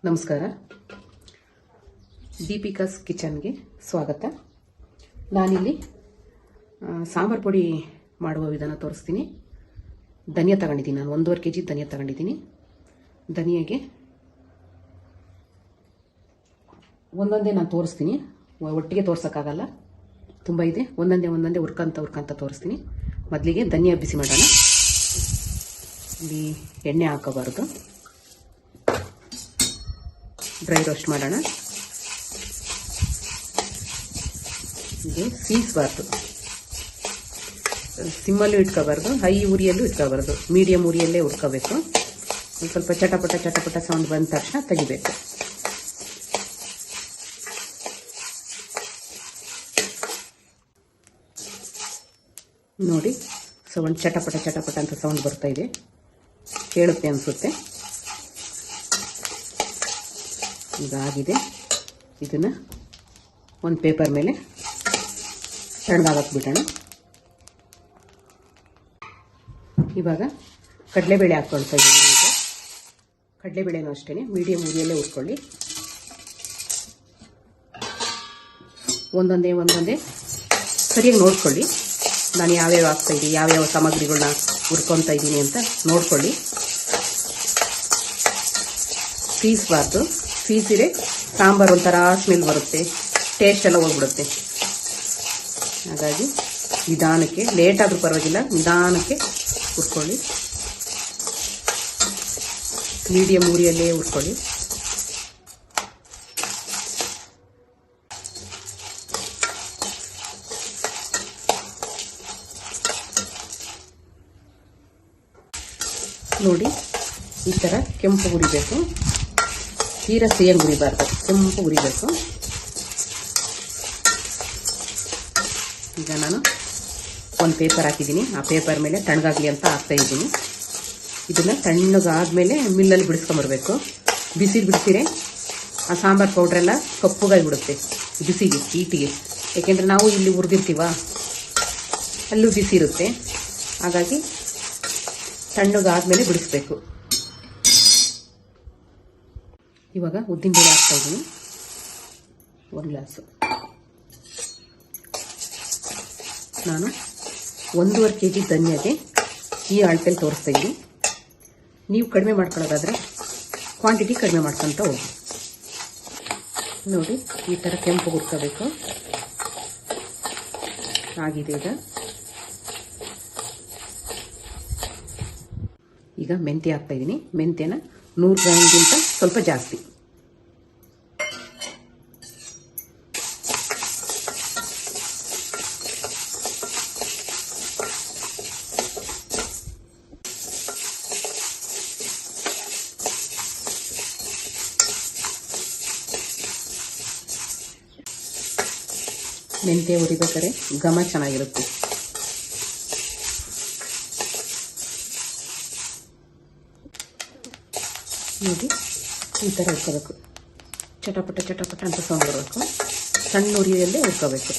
ನಮಸ್ಕಾರ. ದೀಪಿಕಾಸ್ ಕಿಚನ್ಗೆ ಸ್ವಾಗತ. ನಾನಿಲ್ಲಿ ಸಾಂಬಾರು ಪುಡಿ ಮಾಡುವ ವಿಧಾನ ತೋರಿಸ್ತೀನಿ. ಧನಿಯಾ ತಗೊಂಡಿದ್ದೀನಿ, ನಾನು 1.5 kg ಧನಿಯಾ ತಗೊಂಡಿದ್ದೀನಿ. ಧನಿಯಾಗೆ ಒಂದೊಂದೇ ನಾನು ತೋರಿಸ್ತೀನಿ, ಒಟ್ಟಿಗೆ ತೋರ್ಸೋಕ್ಕಾಗಲ್ಲ, ತುಂಬ ಇದೆ. ಒಂದೊಂದೇ ಹುರ್ಕಂತ ತೋರಿಸ್ತೀನಿ. ಮೊದಲಿಗೆ ಧನಿಯಾ ಬಿಸಿ ಮಾಡೋಣ. ಇಲ್ಲಿ ಎಣ್ಣೆ ಹಾಕೋಬಾರ್ದು, ಡ್ರೈ ರೋಸ್ಟ್ ಮಾಡೋಣ. ಇದು ಸೀಸಬಾರ್ದು, ಸಿಮ್ಮಲ್ಲೂ ಇಟ್ಕೋಬಾರ್ದು, ಹೈ ಉರಿಯಲ್ಲೂ ಇಟ್ಕೋಬಾರ್ದು, ಮೀಡಿಯಮ್ ಉರಿಯಲ್ಲೇ ಹುರ್ಕೋಬೇಕು. ಒಂದು ಸ್ವಲ್ಪ ಚಟಪಟ ಸೌಂಡ್ ಬಂದ ತಕ್ಷಣ ತೆಗಿಬೇಕು. ನೋಡಿ, ಸೌಂಡ್ ಚಟಪಟ ಅಂತ ಸೌಂಡ್ ಬರ್ತಾ ಇದೆ, ಕೇಳುತ್ತೆ ಅನಿಸುತ್ತೆ. ಈಗ ಆಗಿದೆ. ಇದನ್ನು ಒಂದು ಪೇಪರ್ ಮೇಲೆ ತಣ್ಣಗಾಕಕ್ಕೆ ಬಿಡೋಣ. ಇವಾಗ ಕಡಲೆಬೇಳೆ ಹಾಕ್ಕೊಳ್ತಾ ಇದ್ದೀನಿ. ಈಗ ಕಡಲೆಬೇಳೆನೂ ಅಷ್ಟೇ ಮೀಡಿಯಮ್ ಉರಿಯಲ್ಲೇ ಹುರ್ಕೊಳ್ಳಿ. ಒಂದೊಂದೇ ಸರಿಯಾಗಿ ನೋಡ್ಕೊಳ್ಳಿ. ನಾನು ಯಾವ್ಯಾವ ಹಾಕ್ತಾಯಿದ್ದೀನಿ, ಯಾವ್ಯಾವ ಸಾಮಗ್ರಿಗಳನ್ನ ಹುರ್ಕೊತಾ ಇದ್ದೀನಿ ಅಂತ ನೋಡ್ಕೊಳ್ಳಿ. ಸೀಸಬಾರ್ದು, ಸೀಸಿರೆ ಸಾಂಬಾರು ಒಂಥರ ಸ್ಮೆಲ್ ಬರುತ್ತೆ, ಟೇಸ್ಟ್ ಎಲ್ಲ ಹೋಗ್ಬಿಡುತ್ತೆ. ಹಾಗಾಗಿ ನಿಧಾನಕ್ಕೆ, ಲೇಟಾದರೂ ಪರವಾಗಿಲ್ಲ, ನಿಧಾನಕ್ಕೆ ಹುರ್ಕೊಳ್ಳಿ. ಮೀಡಿಯಮ್ ಉರಿಯಲ್ಲೇ ಹುರ್ಕೊಳ್ಳಿ. ನೋಡಿ, ಈ ಥರ ಕೆಂಪು ಉರಿಬೇಕು, ತೀರಾ ಸಿಹಿಯಾಗಿ ಉರಿಬಾರ್ದು, ಕೆಂಪು ಉರಿಬೇಕು. ಈಗ ನಾನು ಒಂದು ಪೇಪರ್ ಹಾಕಿದ್ದೀನಿ, ಆ ಪೇಪರ್ ಮೇಲೆ ತಣ್ಣಗಾಗಲಿ ಅಂತ ಹಾಕ್ತಾಯಿದ್ದೀನಿ. ಇದನ್ನು ತಣ್ಣಗಾದ್ಮೇಲೆ ಮಿಲ್ಲಲ್ಲಿ ಬಿಡಿಸ್ಕೊಂಬರ್ಬೇಕು. ಬಿಸಿರೆ ಆ ಸಾಂಬಾರು ಪೌಡ್ರೆಲ್ಲ ಕಪ್ಪುಗಾಗಿ ಬಿಡುತ್ತೆ ಬಿಸಿಗೆ, ಹೀಟಿಗೆ. ಏಕೆಂದರೆ ನಾವು ಇಲ್ಲಿ ಹುರಿದಿರ್ತೀವ, ಅಲ್ಲೂ ಬಿಸಿ ಇರುತ್ತೆ. ಹಾಗಾಗಿ ತಣ್ಣಗಾದ್ಮೇಲೆ ಬಿಡಿಸ್ಬೇಕು. ಇವಾಗ ಉದ್ದಿನಬೇಳೆ ಹಾಕ್ತಾಯಿದ್ದೀನಿ, 1 ಗ್ಲಾಸು. ನಾನು 1.5 kg ಧನಿಯಾಗೆ ಈ ಅಳತೆಯಲ್ಲಿ ತೋರಿಸ್ತಾಯಿದ್ದೀನಿ. ನೀವು ಕಡಿಮೆ ಮಾಡ್ಕೊಳ್ಳೋದಾದರೆ ಕ್ವಾಂಟಿಟಿ ಕಡಿಮೆ ಮಾಡ್ಕೊತ ಹೋಗಿ. ನೋಡಿ, ಈ ಥರ ಕೆಂಪು ಹುರ್ಕೋಬೇಕು. ಆಗಿದೆ. ಈಗ ಮೆಂತ್ಯ ಹಾಕ್ತಾಯಿದ್ದೀನಿ. ಮೆಂತ್ಯನ 100 ಗ್ರಾಮ್ಗಿಂತ ಸ್ವಲ್ಪ ಜಾಸ್ತಿ. ಮೆಂತ್ಯ ಹುರಿಬೇಕಾದ್ರೆ ಘಮ ಚೆನ್ನಾಗಿರುತ್ತೆ. ನೋಡಿ, ಈ ಥರ ಹುರ್ಕೋಬೇಕು. ಚಟಪಟ ಅಂತ ಸೌಂಡ್ ಬರಬೇಕು. ಸಣ್ಣ ಉರಿಯಲ್ಲೇ ಹುರ್ಕೋಬೇಕು.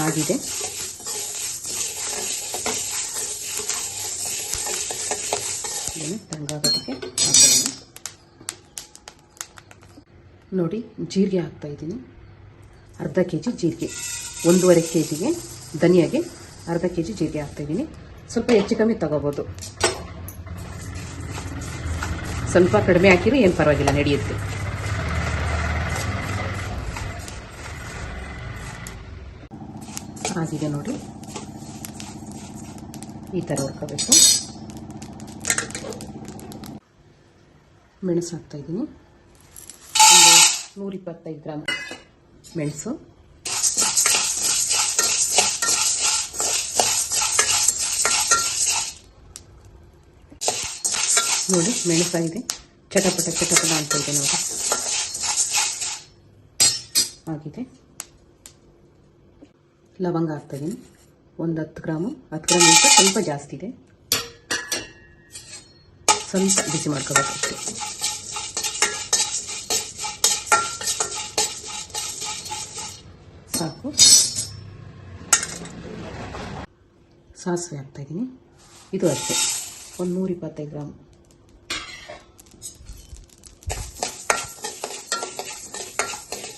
ಆಗಿದೆ. ತಣ್ಣಗಾಗೋದಕ್ಕೆ ಹಾಕೋಣ. ನೋಡಿ, ಜೀರಿಗೆ ಹಾಕ್ತಾಯಿದ್ದೀನಿ, ಅರ್ಧ kg ಜೀರಿಗೆ. 1.5 kgಗೆ ಧನಿಯಾಗೆ ಅರ್ಧ kg ಜೀರಿಗೆ ಹಾಕ್ತಾಯಿದ್ದೀನಿ. ಸ್ವಲ್ಪ ಹೆಚ್ಚು ಕಮ್ಮಿ ತಗೋಬೋದು, ಸ್ವಲ್ಪ ಕಡಿಮೆ ಹಾಕಿರೋ ಏನು ಪರವಾಗಿಲ್ಲ, ನಡೆಯುತ್ತೆ. ಆಗಿದೆ ನೋಡಿ, ಈ ಥರ ಹುರ್ಕೋಬೇಕು. ಮೆಣಸು ಹಾಕ್ತಾಯಿದ್ದೀನಿ, ಒಂದು 125 ಗ್ರಾಮ್ ಮೆಣಸು. ನೋಡಿ, ಮೆಣಸಾಗಿದೆ, ಚಟಪಟ ಅಂತಿದೆ ನೋಡಿ, ಆಗಿದೆ. ಲವಂಗ ಹಾಕ್ತಾಯಿದ್ದೀನಿ, ಒಂದು 10 ಗ್ರಾಮು. 10 ಗ್ರಾಮಿಂತ ಸ್ವಲ್ಪ ಜಾಸ್ತಿ ಇದೆ, ಸ್ವಲ್ಪ ಬಿಸಿ ಮಾಡ್ಕೋಬೇಕು ಅಷ್ಟೇ. ಸಾಕು. ಸಾಸಿವೆ ಹಾಕ್ತಾಯಿದ್ದೀನಿ, ಇದು ಅಷ್ಟೇ. ಒಂದು 125 ಗ್ರಾಮ್.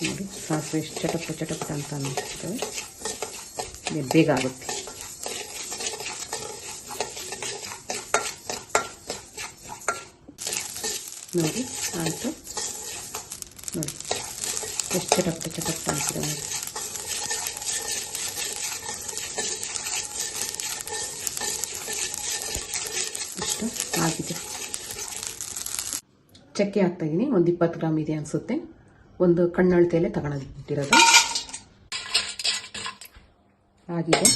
ನೋಡಿ ಸಾಸಿವೆ ಎಷ್ಟು ಚಟಪಟ ಅಂತ ಅನ್ನಿಸ್ತವೆ, ಬೇಗ ಆಗುತ್ತೆ. ನೋಡಿ ಆಯಿತು, ನೋಡಿ ಎಷ್ಟು ಚಟಪಟ ಅಂತಿದೆ ನೋಡಿ. ಇಷ್ಟು ಆಗಿದೆ. ಚಕ್ಕೆ ಹಾಕ್ತಾಯಿದ್ದೀನಿ, ಒಂದು 20 ಗ್ರಾಮ್ ಇದೆ ಅನಿಸುತ್ತೆ. ಒಂದು ಕಣ್ಣಳತೆಯಲ್ಲೇ ತಗೊಂಡಿರೋದು ಆಗಿದೆ.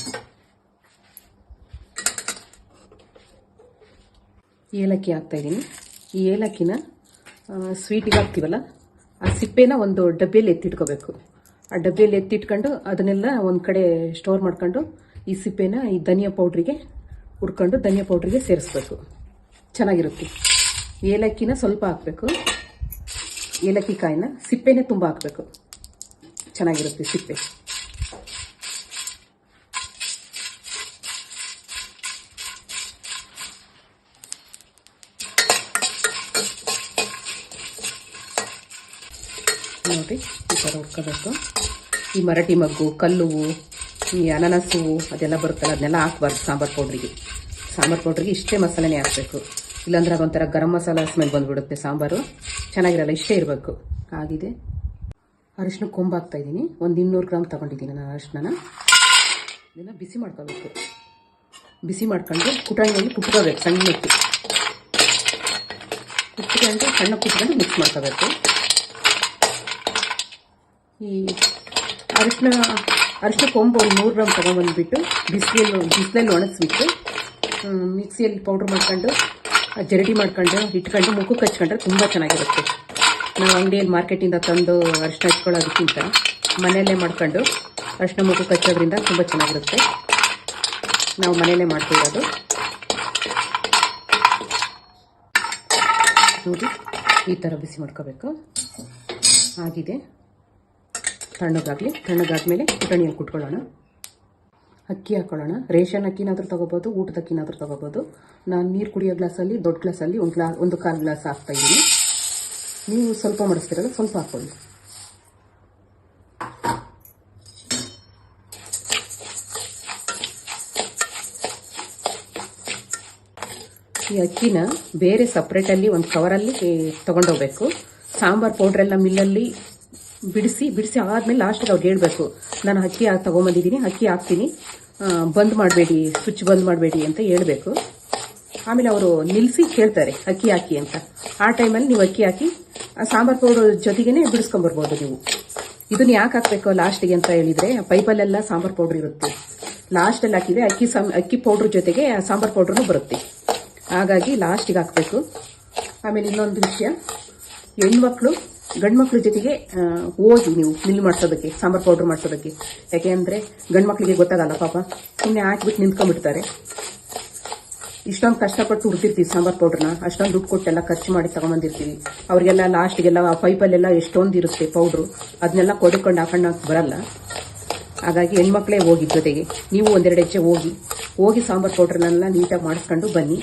ಏಲಕ್ಕಿ ಹಾಕ್ತಾಯಿದ್ದೀನಿ. ಈ ಏಲಕ್ಕಿನ ಸ್ವೀಟಿಗೆ ಹಾಕ್ತೀವಲ್ಲ, ಆ ಸಿಪ್ಪೆನ ಒಂದು ಡಬ್ಬಿಯಲ್ಲಿ ಎತ್ತಿಟ್ಕೋಬೇಕು. ಆ ಡಬ್ಬಿಯಲ್ಲಿ ಎತ್ತಿಟ್ಕೊಂಡು ಅದನ್ನೆಲ್ಲ ಒಂದು ಕಡೆ ಸ್ಟೋರ್ ಮಾಡ್ಕೊಂಡು ಈ ಸಿಪ್ಪೆನ ಈ ಧನಿಯಾ ಪೌಡ್ರಿಗೆ ಹುರ್ಕೊಂಡು ಧನಿಯಾ ಪೌಡ್ರಿಗೆ ಸೇರಿಸ್ಬೇಕು. ಚೆನ್ನಾಗಿರುತ್ತೆ. ಏಲಕ್ಕಿನ ಸ್ವಲ್ಪ ಹಾಕಬೇಕು, ಏಲಕ್ಕಿ ಕಾಯಿನ ಸಿಪ್ಪೆನೇ ತುಂಬ ಹಾಕಬೇಕು, ಚೆನ್ನಾಗಿರುತ್ತೆ ಸಿಪ್ಪೆ. ನೋಡಿ ಈ ಥರ ಹುರ್ಕೋಬೇಕು. ಈ ಮರಾಠಿ ಮಗ್ಗು, ಕಲ್ಲು, ಈ ಅನಾನಸು ಅದೆಲ್ಲ ಬರುತ್ತಲ್ಲ, ಅದನ್ನೆಲ್ಲ ಹಾಕ್ಬಾರ್ದು ಸಾಂಬಾರು ಪೌಡ್ರಿಗೆ. ಸಾಂಬಾರು ಪೌಡ್ರಿಗೆ ಇಷ್ಟೇ ಮಸಾಲೆನೇ ಹಾಕಬೇಕು, ಇಲ್ಲಾಂದ್ರೆ ಅದೊಂಥರ ಗರಂ ಮಸಾಲ ಸ್ಮೆಲ್ ಬಂದುಬಿಡುತ್ತೆ, ಸಾಂಬಾರು ಚೆನ್ನಾಗಿರಲ್ಲ. ಇಷ್ಟೇ ಇರಬೇಕು. ಆಗಿದೆ. ಅರಿಶಿನ ಕೊಂಬು ಹಾಕ್ತಾಯಿದ್ದೀನಿ. ಒಂದು 200 ಗ್ರಾಮ್ ತೊಗೊಂಡಿದ್ದೀನಿ ನಾನು ಅರಿಶಿನ. ಇದನ್ನು ಬಿಸಿ ಮಾಡ್ಕೋಬೇಕು. ಬಿಸಿ ಮಾಡ್ಕೊಂಡು ಕುಟಾಣಿಯಲ್ಲಿ ಕುಟ್ಕೋಬೇಕು, ಸಣ್ಣಕ್ಕೆ ಕುಟ್ಕೊಂಡು ಸಣ್ಣ ಕುಟ್ಕೊಂಡು ಮಿಕ್ಸ್ ಮಾಡ್ಕೋಬೇಕು. ಈ ಅರಿಶಿನ ಕೊಂಬು ಒಂದು 100 ಗ್ರಾಮ್ ತೊಗೊಂಡ್ಬಂದುಬಿಟ್ಟು ಬಿಸಿಲಲ್ಲಿ ಒಣಗಿಸ್ಬಿಟ್ಟು ಮಿಕ್ಸಿಯಲ್ಲಿ ಪೌಡ್ರ್ ಮಾಡ್ಕೊಂಡು ಜರಡಿ ಮಾಡ್ಕೊಂಡು ಇಟ್ಕೊಂಡು ಮುಖಕ್ಕೆ ಹಚ್ಕೊಂಡ್ರೆ ತುಂಬ ಚೆನ್ನಾಗಿರುತ್ತೆ. ನಾವು ಅಂಗಡಿಯಲ್ಲಿ ಮಾರ್ಕೆಟಿಂದ ತಂದು ಅರಿಶಿನ ಹಚ್ಕೊಳ್ಳೋದಕ್ಕಿಂತ ಮನೆಯಲ್ಲೇ ಮಾಡ್ಕೊಂಡು ಅರಿಶಿನ ಮುಖಕ್ಕೆ ಹಚ್ಚೋದ್ರಿಂದ ತುಂಬ ಚೆನ್ನಾಗಿರುತ್ತೆ. ನಾವು ಮನೆಯಲ್ಲೇ ಮಾಡ್ತಿರೋದು. ನೋಡಿ ಈ ಥರ ಬಿಸಿ ಮಾಡ್ಕೋಬೇಕು. ಆಗಿದೆ. ತಣ್ಣಗಾದ್ಮೇಲೆ ಕುಟಣಿಯಲ್ಲಿ ಕುಟ್ಕೊಳ್ಳೋಣ. ಅಕ್ಕಿ ಹಾಕ್ಕೊಳ್ಳೋಣ. ರೇಷನ್ ಅಕ್ಕಿನಾದ್ರೂ ತೊಗೋಬೋದು, ಊಟದ ಅಕ್ಕಿನಾದ್ರೂ ತೊಗೋಬೋದು. ನಾನು ನೀರು ಕುಡಿಯೋ ಗ್ಲಾಸಲ್ಲಿ, ದೊಡ್ಡ ಗ್ಲಾಸಲ್ಲಿ ಒಂದು 1/4 ಗ್ಲಾಸ್ ಹಾಕ್ತಾಯಿದ್ದೀನಿ. ನೀವು ಸ್ವಲ್ಪ ಮಾಡಿಸ್ತಿರಲ್ಲ, ಸ್ವಲ್ಪ ಹಾಕ್ಕೊಳ್ಳಿ. ಈ ಅಕ್ಕಿನ ಬೇರೆ ಸಪ್ರೇಟಲ್ಲಿ ಒಂದು ಕವರಲ್ಲಿ ತೊಗೊಂಡೋಗ್ಬೇಕು. ಸಾಂಬಾರು ಪೌಡ್ರೆಲ್ಲ ಮಿಲ್ಲಲ್ಲಿ ಬಿಡಿಸಿ ಆದಮೇಲೆ ಲಾಸ್ಟಿಗೆ ಅವ್ರಿಗೆ ಹೇಳಬೇಕು, ನಾನು ಅಕ್ಕಿ ತೊಗೊಂಬಂದಿದ್ದೀನಿ, ಅಕ್ಕಿ ಹಾಕ್ತೀನಿ, ಬಂದ್ ಮಾಡಬೇಡಿ, ಸ್ವಿಚ್ ಬಂದ್ ಮಾಡಬೇಡಿ ಅಂತ ಹೇಳಬೇಕು. ಆಮೇಲೆ ಅವರು ನಿಲ್ಲಿಸಿ ಕೇಳ್ತಾರೆ ಅಕ್ಕಿ ಹಾಕಿ ಅಂತ. ಆ ಟೈಮಲ್ಲಿ ನೀವು ಅಕ್ಕಿ ಹಾಕಿ ಆ ಸಾಂಬಾರು ಪೌಡರ್ ಜೊತೆಗೇ ಬಿಡಿಸ್ಕೊಂಬರ್ಬೋದು ನೀವು. ಇದನ್ನ ಯಾಕೆ ಹಾಕಬೇಕು ಲಾಸ್ಟಿಗೆ ಅಂತ ಹೇಳಿದರೆ, ಪೈಪಲ್ಲೆಲ್ಲ ಸಾಂಬಾರು ಪೌಡ್ರ್ ಇರುತ್ತೆ, ಲಾಸ್ಟಲ್ಲಿ ಹಾಕಿದರೆ ಅಕ್ಕಿ ಪೌಡ್ರ್ ಜೊತೆಗೆ ಸಾಂಬಾರು ಪೌಡ್ರೂ ಬರುತ್ತೆ. ಹಾಗಾಗಿ ಲಾಸ್ಟಿಗೆ ಹಾಕಬೇಕು. ಆಮೇಲೆ ಇನ್ನೊಂದು ವಿಷಯ, ಹೆಣ್ಮಕ್ಳು ಗಂಡು ಮಕ್ಳ ಜೊತೆಗೆ ಹೋಗಿ ನೀವು ಮಿಲ್ ಮಾಡಿಸೋದಕ್ಕೆ, ಸಾಂಬಾರು ಪೌಡ್ರ್ ಮಾಡಿಸೋದಕ್ಕೆ. ಯಾಕೆ ಅಂದರೆ ಗಂಡು ಮಕ್ಕಳಿಗೆ ಗೊತ್ತಾಗಲ್ಲ ಪಾಪ, ಸುಮ್ಮನೆ ಹಾಕಿಬಿಟ್ಟು ನಿಂತ್ಕೊಂಡ್ಬಿಡ್ತಾರೆ. ಇಷ್ಟೊಂದು ಕಷ್ಟಪಟ್ಟು ಹುಡ್ತಿರ್ತೀವಿ ಸಾಂಬಾರು ಪೌಡ್ರನ್ನ, ಅಷ್ಟೊಂದು ದುಡ್ಡು ಕೊಟ್ಟೆಲ್ಲ ಖರ್ಚು ಮಾಡಿ ತೊಗೊಂಬಂದಿರ್ತೀವಿ. ಅವರಿಗೆಲ್ಲ ಲಾಸ್ಟಿಗೆಲ್ಲ ಪೈಪಲ್ಲೆಲ್ಲ ಎಷ್ಟೊಂದು ಇರುತ್ತೆ ಪೌಡ್ರು, ಅದನ್ನೆಲ್ಲ ಕೊಡ್ಕೊಂಡು ಹಾಕೊಂಡು ಬರಲ್ಲ. ಹಾಗಾಗಿ ಹೆಣ್ಮಕ್ಳೇ ಹೋಗಿ ಜೊತೆಗೆ, ನೀವು 1-2 ಹೆಜ್ಜೆ ಹೋಗಿ ಸಾಂಬಾರು ಪೌಡ್ರನ್ನೆಲ್ಲ ನೀಟಾಗಿ ಮಾಡಿಸ್ಕೊಂಡು ಬನ್ನಿ.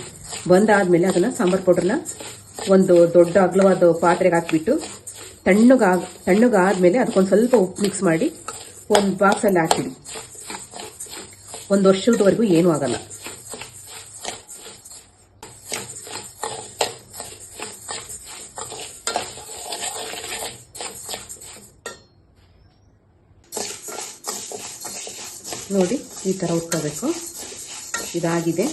ಬಂದಾದಮೇಲೆ ಅದನ್ನು ಸಾಂಬಾರು ಪೌಡ್ರನ್ನ ಒಂದು ದೊಡ್ಡ ಅಗಲವಾದ ಪಾತ್ರೆಗೆ ಹಾಕಿಬಿಟ್ಟು ತಣ್ಣಗಾದ್ಮೇಲೆ ಅದಕ್ಕೊಂದು ಸ್ವಲ್ಪ ಉಪ್ಪು ಮಿಕ್ಸ್ ಮಾಡಿ ಒಂದು ಬಾಕ್ಸಲ್ಲಿ ಹಾಕಿಡಿ. 1 ವರ್ಷದವರೆಗೂ ಏನೂ ಆಗಲ್ಲ. ನೋಡಿ ಈ ಥರ ಉಟ್ಕೋಬೇಕು. ಇದಾಗಿದೆ.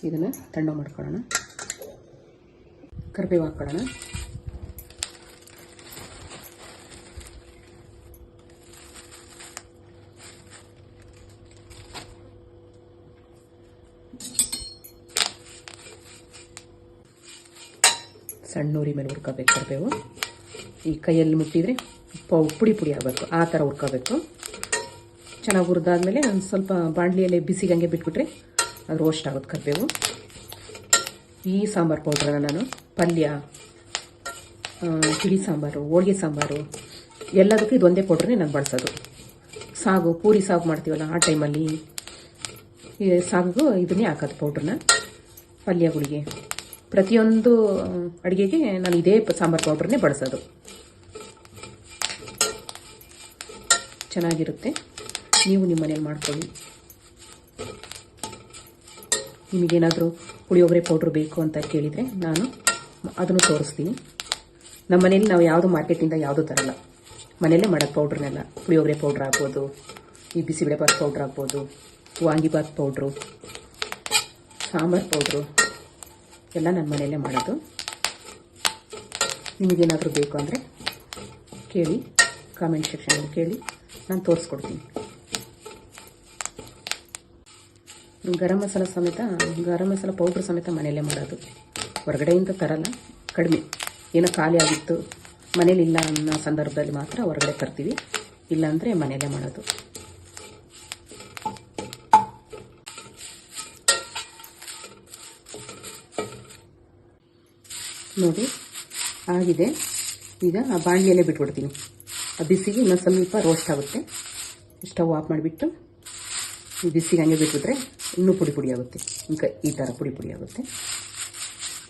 ಇದನ್ನು ತಣ್ಣಗೆ ಮಾಡ್ಕೊಳ್ಳೋಣ. ಕರಿಬೇವು ಹಾಕ್ಕೊಳ್ಳೋಣ. ಸಣ್ಣ ಉರಿ ಮೇಲೆ ಹುರ್ಕೋಬೇಕು ಕರಿಬೇವು. ಈ ಕೈಯಲ್ಲಿ ಮುಟ್ಟಿದರೆ ಪುಡಿ ಆಗಬೇಕು, ಆ ಥರ ಹುರ್ಕೋಬೇಕು. ಚೆನ್ನಾಗಿ ಹುರಿದಾದ್ಮೇಲೆ ಒಂದು ಸ್ವಲ್ಪ ಬಾಣಲಿಯಲ್ಲಿ ಬಿಸಿಗೆ ಹಂಗೆ ಬಿಟ್ಬಿಟ್ರೆ ಅದು ರೋಸ್ಟ್ ಆಗುತ್ತೆ ಕರಿಬೇವು. ಈ ಸಾಂಬಾರು ಪೌಡ್ರನ್ನ ನಾನು ಪಲ್ಯ, ತಿಳಿ ಸಾಂಬಾರು, ಹೋಳಿಗೆ ಸಾಂಬಾರು ಎಲ್ಲದಕ್ಕೂ ಇದೊಂದೇ ಪೌಡ್ರನ್ನೇ ನಾನು ಬಳಸೋದು. ಸಾಗು, ಪೂರಿ ಸಾಗು ಮಾಡ್ತೀವಲ್ಲ ಆ ಟೈಮಲ್ಲಿ ಈ ಸಾಗಿಗೂ ಇದನ್ನೇ ಹಾಕೋದು ಪೌಡ್ರನ್ನ. ಪಲ್ಯಗಳಿಗೆ ಪ್ರತಿಯೊಂದು ಅಡುಗೆಗೆ ನಾನು ಇದೇ ಸಾಂಬಾರು ಪೌಡ್ರನ್ನೇ ಬಳಸೋದು. ಚೆನ್ನಾಗಿರುತ್ತೆ, ನೀವು ನಿಮ್ಮ ಮನೇಲಿ ಮಾಡ್ಕೊಳ್ಳಿ. ನಿಮಗೇನಾದರೂ ಪುಳಿಯೋಗರೆ ಪೌಡ್ರ್ ಬೇಕು ಅಂತ ಕೇಳಿದರೆ ನಾನು ಅದನ್ನು ತೋರಿಸ್ತೀನಿ. ನಮ್ಮ ಮನೇಲಿ ನಾವು ಯಾವುದು ಮಾರ್ಕೆಟಿಂದ ಯಾವುದೂ ತರಲ್ಲ, ಮನೆಯಲ್ಲೇ ಮಾಡೋದು ಪೌಡ್ರನ್ನೆಲ್ಲ. ಪುಳಿಯೋಗರೆ ಪೌಡ್ರ್ ಆಗ್ಬೋದು, ಈ ಬಿಸಿಬೇಳೆಬಾತ್ ಪೌಡ್ರ್ ಆಗ್ಬೋದು, ವಾಂಗಿಬಾತ್ ಪೌಡ್ರು, ಸಾಂಬಾರು ಪೌಡ್ರು ಎಲ್ಲ ನನ್ನ ಮನೆಯಲ್ಲೇ ಮಾಡೋದು. ನಿಮಗೇನಾದರೂ ಬೇಕು ಅಂದರೆ ಕೇಳಿ, ಕಾಮೆಂಟ್ ಸೆಕ್ಷನಲ್ಲಿ ಕೇಳಿ, ನಾನು ತೋರಿಸ್ಕೊಡ್ತೀನಿ. ಗರಂ ಮಸಾಲ ಪೌಡ್ರ್ ಸಮೇತ ಮನೆಯಲ್ಲೇ ಮಾಡೋದು, ಹೊರಗಡೆಯಿಂದ ತರಲ್ಲ. ಕಡಿಮೆ, ಏನೋ ಖಾಲಿ ಆಗಿತ್ತು ಮನೇಲಿ ಇಲ್ಲ ಅನ್ನೋ ಸಂದರ್ಭದಲ್ಲಿ ಮಾತ್ರ ಹೊರಗಡೆ ತರ್ತೀವಿ, ಇಲ್ಲಾಂದರೆ ಮನೆಯಲ್ಲೇ ಮಾಡೋದು. ನೋಡಿ ಆಗಿದೆ. ಈಗ ಆ ಬಾಣಲಿಯಲ್ಲೇ ಬಿಟ್ಬಿಡ್ತೀನಿ. ಆ ಬಿಸಿಗೆ ಇನ್ನೊಂದು ಸ್ವಲ್ಪ ರೋಸ್ಟ್ ಆಗುತ್ತೆ. ಸ್ಟವ್ ಆಫ್ ಮಾಡಿಬಿಟ್ಟು ಈ ಬಿಸಿಗೆ ಹಂಗೆ ಬಿಟ್ಬಿಟ್ರೆ ಇನ್ನೂ ಪುಡಿ ಪುಡಿ ಆಗುತ್ತೆ. ఇంకా ಈ ಥರ ಪುಡಿ ಪುಡಿ ಆಗುತ್ತೆ.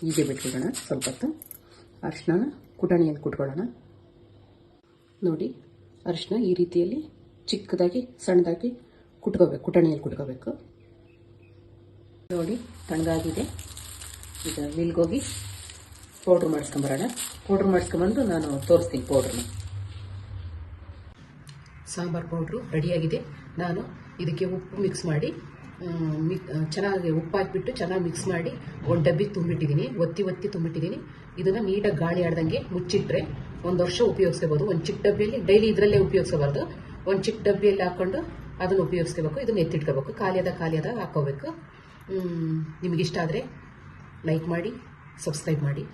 ಹೀಗೆ ಬಿಟ್ಬಿಡೋಣ. ಸ್ವಲ್ಪ ಹೊತ್ತು ಅರಿಶಿನ ಕುಟಾಣಿಯಲ್ಲಿ ಕುಟ್ಕೊಳ್ಳೋಣ. ನೋಡಿ, ಅರಿಶಿನ ಈ ರೀತಿಯಲ್ಲಿ ಚಿಕ್ಕದಾಗಿ ಸಣ್ಣದಾಗಿ ಕುಟ್ಕೋಬೇಕು, ಕುಟಾಣಿಯಲ್ಲಿ ಕುಟ್ಕೋಬೇಕು. ನೋಡಿ ತಣ್ಣಗಾಗಿದೆ. ಈಗ ಮಿಲ್ಗೋಗಿ ಪೌಡ್ರ್ ಮಾಡಿಸ್ಕೊಂಬರೋಣ. ಪೌಡ್ರ್ ಮಾಡಿಸ್ಕೊಂಬಂದು ನಾನು ತೋರಿಸ್ತೀನಿ ಪೌಡ್ರನ್ನ. ಸಾಂಬಾರು ಪೌಡ್ರು ರೆಡಿಯಾಗಿದೆ. ನಾನು ಇದಕ್ಕೆ ಉಪ್ಪು ಮಿಕ್ಸ್ ಮಾಡಿ ಚೆನ್ನಾಗಿ ಉಪ್ಪು ಹಾಕಿಬಿಟ್ಟು ಚೆನ್ನಾಗಿ ಮಿಕ್ಸ್ ಮಾಡಿ ಒಂದು ಡಬ್ಬಿ ತುಂಬಿಟ್ಟಿದ್ದೀನಿ, ಒತ್ತಿ ತುಂಬಿಟ್ಟಿದ್ದೀನಿ. ಇದನ್ನು ನೀಟಾಗಿ ಗಾಳಿ ಆಡ್ದಂಗೆ ಮುಚ್ಚಿಟ್ರೆ 1 ವರ್ಷ ಉಪಯೋಗಿಸ್ಕೋಬೋದು. ಒಂದು ಚಿಕ್ಕ ಡಬ್ಬಿಯಲ್ಲಿ ಡೈಲಿ ಇದರಲ್ಲೇ ಉಪಯೋಗಿಸಬಾರ್ದು. ಒಂದು ಚಿಕ್ಕ ಡಬ್ಬಿಯಲ್ಲಿ ಹಾಕ್ಕೊಂಡು ಅದನ್ನು ಉಪಯೋಗಿಸ್ಕೋಬೇಕು. ಇದನ್ನು ಎತ್ತಿಟ್ಕೋಬೇಕು, ಖಾಲಿಯಾದ ಹಾಕೋಬೇಕು. ನಿಮಗಿಷ್ಟ ಆದರೆ ಲೈಕ್ ಮಾಡಿ, ಸಬ್ಸ್ಕ್ರೈಬ್ ಮಾಡಿ.